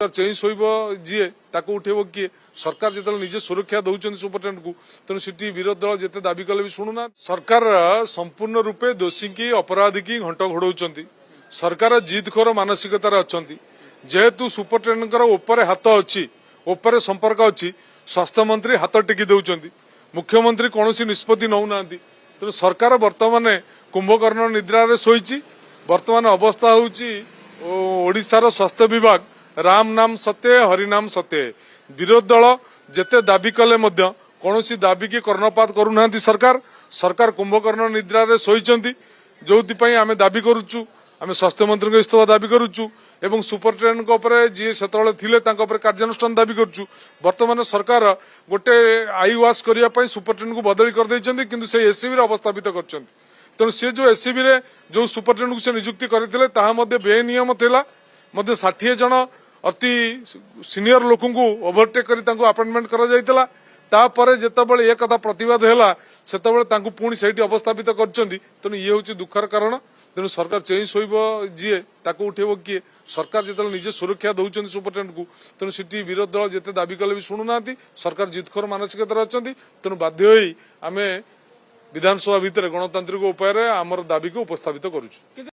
Change शोब जी ताको उठेब किए सरकार जो निजे सुरक्षा दौरान सुपरटेडेंट को तेणु सी विरोधी दल जिते दाबी कले भी शुणुना सरकार संपूर्ण रूपे दोषी की अपराधी की घंट घोड़ाऊं सरकार जिदखोर मानसिकतार अच्छा जेहेतु सुपरटेडेंट ऊपर हाथ अच्छी ऊपर संपर्क अच्छी स्वास्थ्य मंत्री हाथ टेकी दौरान मुख्यमंत्री कौन निष्पत्ति नौना तेणु सरकार बर्तमान कुंभकर्ण निद्रा शोची बर्तमान अवस्था होशार स्वास्थ्य विभाग राम नाम सत्य हरिनाम सत्य विरोधी दल जेते दाबी कले कौन दाबी की कर्णपात करूना सरकार सरकार कुंभकर्ण निद्रा शोचती जो आम दाबी करुचु आम स्वास्थ्य मंत्री इस्तीफा दाबी करुचु एवं सुपरटेडेंट जी से कार्यानुष्ठान दाबी करुचु वर्तमान सरकार गोटे आई वाश करने सुपरटेडेंट को बदली कर किंतु से एससीबी अवस्थापित कर तेणु सी जो एससीबी जो सुपरटेडेंट को से नियुक्ति करते बेनियम था 60 जन अति सीनियर लोक ओभरटेक कर अपॉइंटमेंट कर जितेबाला ये कथा प्रतिवाद है से पुणी से अवस्थापित कर तेणु ये हूँ दुखर कारण तेणु सरकार चेंज शोब जी ताको उठेब किए सरकार जो निजे सुरक्षा दौरान सुपरटेडेंट को तेणु सी विरोधी दल जिते दाबी कले भी शुणुना सरकार जिदखोर मानसिकतार अच्छा तेणु बाध्य आम विधानसभा भितर गणतांत्रिक उपाय आमर दाबी को उपस्थापित करुचु।